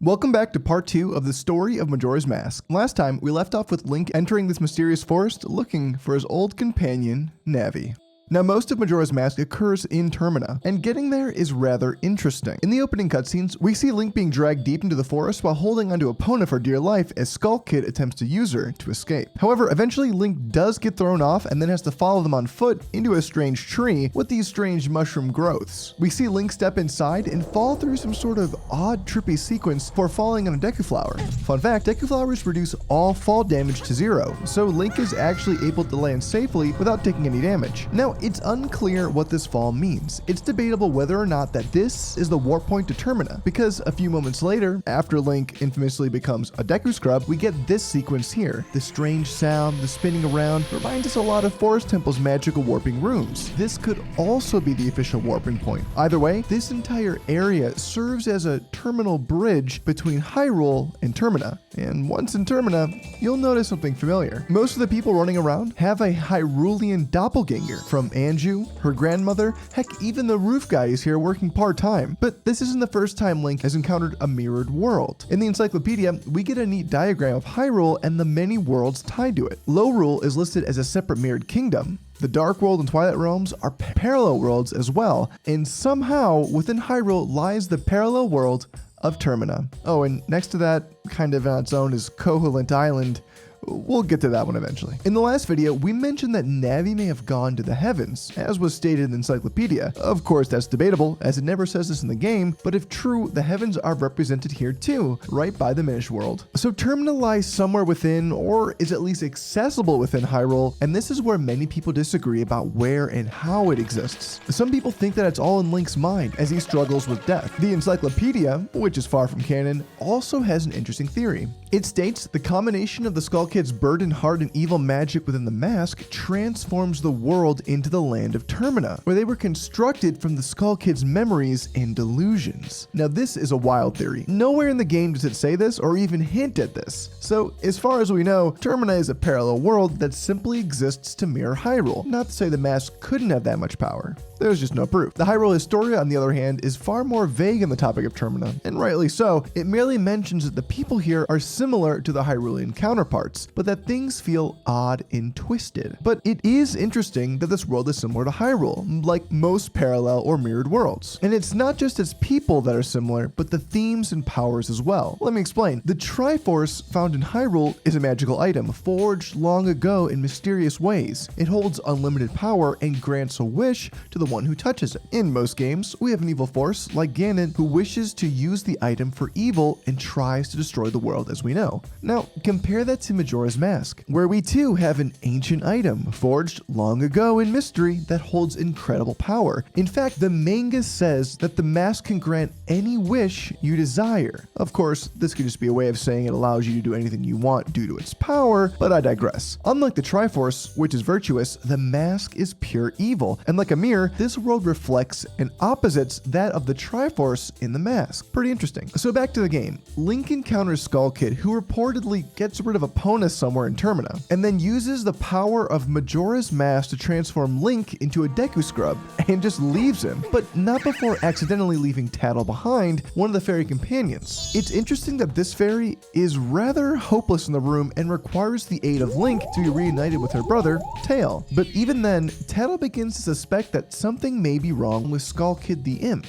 Welcome back to part 2 of the story of Majora's Mask. Last time, we left off with Link entering this mysterious forest looking for his old companion, Navi. Now, most of Majora's Mask occurs in Termina, and getting there is rather interesting. In the opening cutscenes, we see Link being dragged deep into the forest while holding onto Epona for dear life as Skullkid attempts to use her to escape. However, eventually Link does get thrown off and then has to follow them on foot into a strange tree with these strange mushroom growths. We see Link step inside and fall through some sort of odd trippy sequence before falling on a Deku Flower. Fun fact, Deku Flowers reduce all fall damage to 0, so Link is actually able to land safely without taking any damage. Now, it's unclear what this fall means. It's debatable whether or not that this is the warp point to Termina, because a few moments later, after Link infamously becomes a Deku Scrub, we get this sequence here. The strange sound, the spinning around, reminds us a lot of Forest Temple's magical warping rooms. This could also be the official warping point. Either way, this entire area serves as a terminal bridge between Hyrule and Termina. And once in Termina, you'll notice something familiar. Most of the people running around have a Hyrulean doppelganger, from Anju, her grandmother, heck, even the roof guy is here working part-time. But this isn't the first time Link has encountered a mirrored world. In the encyclopedia, we get a neat diagram of Hyrule and the many worlds tied to it. Lorule is listed as a separate mirrored kingdom. The Dark World and Twilight Realms are parallel worlds as well, and somehow within Hyrule lies the parallel world of Termina. Oh, and next to that, kind of on its own, is Koholint Island. We'll get to that one eventually. In the last video, we mentioned that Navi may have gone to the heavens, as was stated in the encyclopedia. Of course, that's debatable, as it never says this in the game, but if true, the heavens are represented here too, right by the Minish world. So Termina lies somewhere within, or is at least accessible within Hyrule, and this is where many people disagree about where and how it exists. Some people think that it's all in Link's mind, as he struggles with death. The encyclopedia, which is far from canon, also has an interesting theory. It states the combination of the Skullkid's burdened heart and evil magic within the mask transforms the world into the land of Termina, where they were constructed from the Skullkid's memories and delusions. Now, this is a wild theory. Nowhere in the game does it say this or even hint at this. So, as far as we know, Termina is a parallel world that simply exists to mirror Hyrule. Not to say the mask couldn't have that much power. There's just no proof. The Hyrule Historia, on the other hand, is far more vague on the topic of Termina, and rightly so. It merely mentions that the people here are similar to the Hyrulean counterparts, but that things feel odd and twisted. But it is interesting that this world is similar to Hyrule, like most parallel or mirrored worlds. And it's not just its people that are similar, but the themes and powers as well. Let me explain. The Triforce found in Hyrule is a magical item, forged long ago in mysterious ways. It holds unlimited power and grants a wish to the one who touches it. In most games, we have an evil force, like Ganon, who wishes to use the item for evil and tries to destroy the world as we know. Now, compare that to Majora's Mask, where we too have an ancient item, forged long ago in mystery, that holds incredible power. In fact, the manga says that the mask can grant any wish you desire. Of course, this could just be a way of saying it allows you to do anything you want due to its power, but I digress. Unlike the Triforce, which is virtuous, the mask is pure evil, and like a mirror, this world reflects and opposites that of the Triforce in the mask. Pretty interesting. So back to the game. Link encounters Skullkid, who reportedly gets rid of Epona somewhere in Termina, and then uses the power of Majora's Mask to transform Link into a Deku Scrub, and just leaves him, but not before accidentally leaving Tattle behind, one of the fairy companions. It's interesting that this fairy is rather hopeless in the room and requires the aid of Link to be reunited with her brother, Tail. But even then, Tattle begins to suspect that something may be wrong with Skullkid the Imp.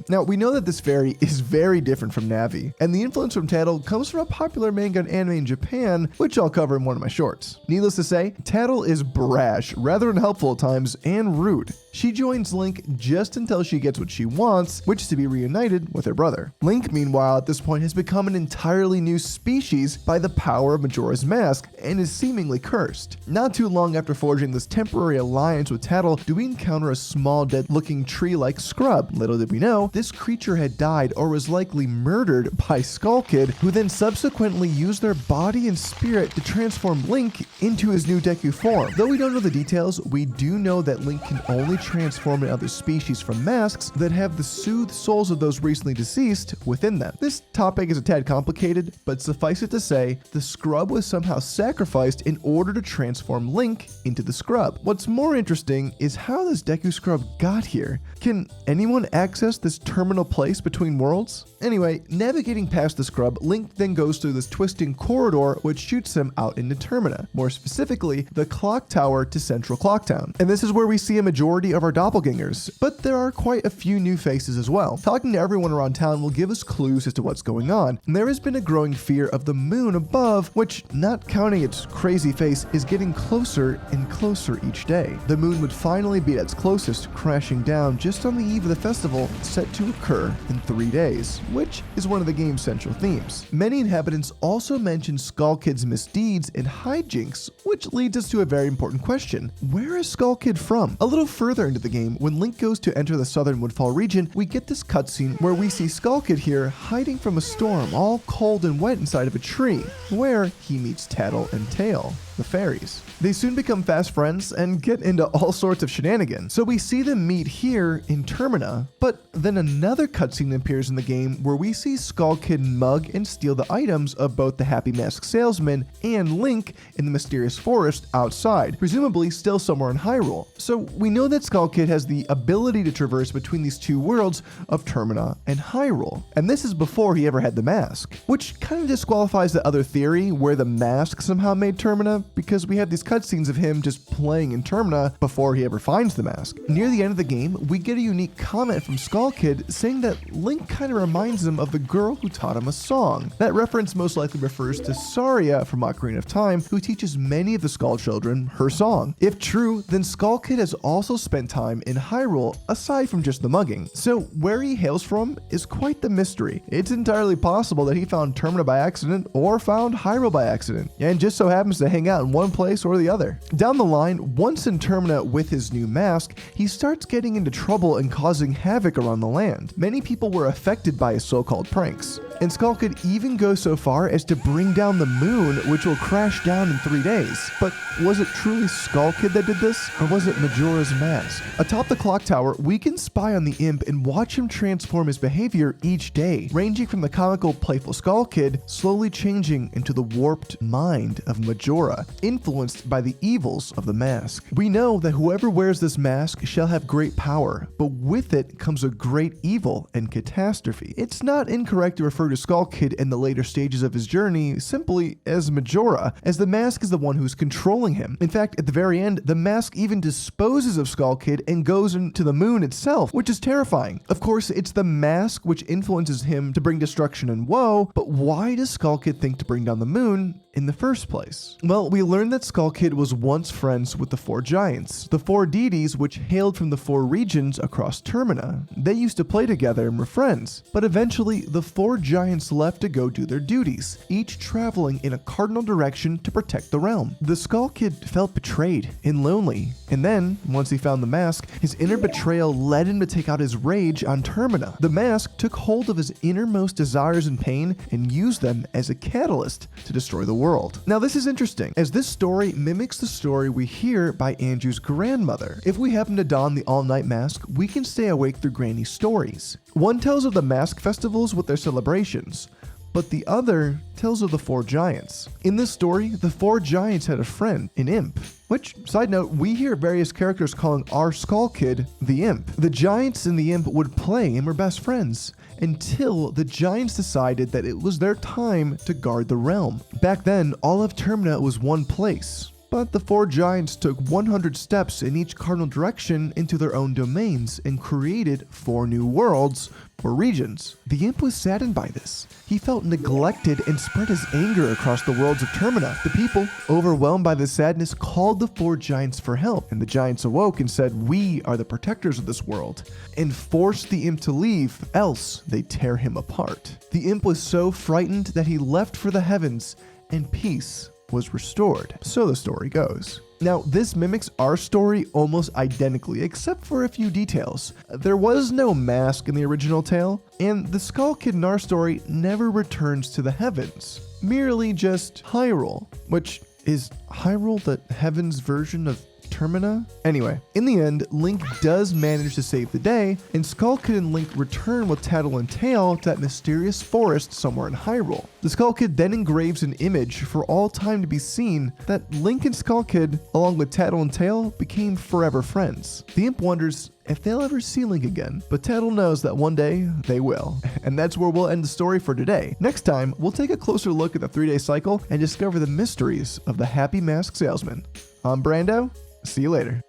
Now, we know that this fairy is very different from Navi, and the influence from Tattle comes from a popular manga and anime in Japan, which I'll cover in one of my shorts. Needless to say, Tattle is brash, rather unhelpful at times, and rude. She joins Link just until she gets what she wants, which is to be reunited with her brother. Link, meanwhile, at this point has become an entirely new species by the power of Majora's Mask, and is seemingly cursed. Not too long after forging this temporary alliance with Tattle, do we encounter a small dead-looking tree-like scrub. Little did we know, this creature had died or was likely murdered by Skullkid, who then subsequently consequently use their body and spirit to transform Link into his new Deku form. Though we don't know the details, we do know that Link can only transform in other species from masks that have the soothed souls of those recently deceased within them. This topic is a tad complicated, but suffice it to say, the scrub was somehow sacrificed in order to transform Link into the scrub. What's more interesting is how this Deku scrub got here. Can anyone access this terminal place between worlds? Anyway, navigating past the scrub, Link then goes through this twisting corridor which shoots him out into Termina, more specifically the clock tower to Central Clocktown. And this is where we see a majority of our doppelgangers, but there are quite a few new faces as well. Talking to everyone around town will give us clues as to what's going on, and there has been a growing fear of the moon above, which, not counting its crazy face, is getting closer and closer each day. The moon would finally be at its closest, crashing down just on the eve of the festival set to occur in 3 days, which is one of the game's central themes. Many inhabitants also mention Skullkid's misdeeds and hijinks, which leads us to a very important question. Where is Skullkid from? A little further into the game, when Link goes to enter the southern Woodfall region, we get this cutscene where we see Skullkid here hiding from a storm, all cold and wet inside of a tree, where he meets Tattle and Tail, the fairies. They soon become fast friends and get into all sorts of shenanigans. So we see them meet here in Termina, but then another cutscene appears in the game where we see Skullkid mug and steal the items of both the Happy Mask salesman and Link in the mysterious forest outside, presumably still somewhere in Hyrule. So we know that Skullkid has the ability to traverse between these two worlds of Termina and Hyrule, and this is before he ever had the mask, which kind of disqualifies the other theory where the mask somehow made Termina, because we have these cutscenes of him just playing in Termina before he ever finds the mask. Near the end of the game, we get a unique comment from Skullkid saying that Link kind of reminds him of the girl who taught him a song. That reference most likely refers to Saria from Ocarina of Time, who teaches many of the Skull children her song. If true, then Skullkid has also spent time in Hyrule aside from just the mugging. So where he hails from is quite the mystery. It's entirely possible that he found Termina by accident or found Hyrule by accident, and just so happens to hang out in one place or the other. Down the line, once in Termina with his new mask, he starts getting into trouble and causing havoc around the land. Many people were affected by his so-called pranks, and Skullkid even goes so far as to bring down the moon, which will crash down in 3 days. But was it truly Skullkid that did this, or was it Majora's Mask? Atop the clock tower, we can spy on the imp and watch him transform his behavior each day, ranging from the comical, playful Skullkid slowly changing into the warped mind of Majora, influenced by the evils of the mask. We know that whoever wears this mask shall have great power, but with it comes a great evil and catastrophe. It's not incorrect to refer to Skullkid in the later stages of his journey simply as Majora, as the mask is the one who's controlling him. In fact, at the very end, the mask even disposes of Skullkid and goes into the moon itself, which is terrifying. Of course, it's the mask which influences him to bring destruction and woe, but why does Skullkid think to bring down the moon in the first place? Well, we learned that Skullkid was once friends with the 4 giants, the 4 deities which hailed from the 4 regions across Termina. They used to play together and were friends, but eventually the 4 giants left to go do their duties, each traveling in a cardinal direction to protect the realm. The Skullkid felt betrayed and lonely, and then, once he found the mask, his inner betrayal led him to take out his rage on Termina. The mask took hold of his innermost desires and pain and used them as a catalyst to destroy the world. Now this is interesting, as this story mimics the story we hear by Andrew's grandmother. If we happen to don the all-night mask, we can stay awake through Granny's stories. One tells of the mask festivals with their celebrations, but the other tells of the 4 giants. In this story, the 4 giants had a friend, an imp, which, side note, we hear various characters calling our Skullkid the imp. The giants and the imp would play and were best friends, until the giants decided that it was their time to guard the realm. Back then, all of Termina was one place, but the 4 giants took 100 steps in each cardinal direction into their own domains and created 4 new worlds or regions. The imp was saddened by this. He felt neglected and spread his anger across the worlds of Termina. The people, overwhelmed by this sadness, called the 4 giants for help, and the giants awoke and said, "We are the protectors of this world," and forced the imp to leave, else they'd tear him apart. The imp was so frightened that he left for the heavens, and peace was restored. So the story goes. Now, this mimics our story almost identically, except for a few details. There was no mask in the original tale, and the Skullkid in our story never returns to the heavens. merely just Hyrule, which is Hyrule the heaven's version of Termina? Anyway, in the end, Link does manage to save the day, and Skullkid and Link return with Tattle and Tail to that mysterious forest somewhere in Hyrule. The Skullkid then engraves an image for all time to be seen that Link and Skullkid, along with Tattle and Tail, became forever friends. The Imp wonders if they'll ever see Link again, but Tattle knows that one day they will. And that's where we'll end the story for today. Next time, we'll take a closer look at the 3-day cycle and discover the mysteries of the Happy Mask Salesman. I'm Brando. See you later.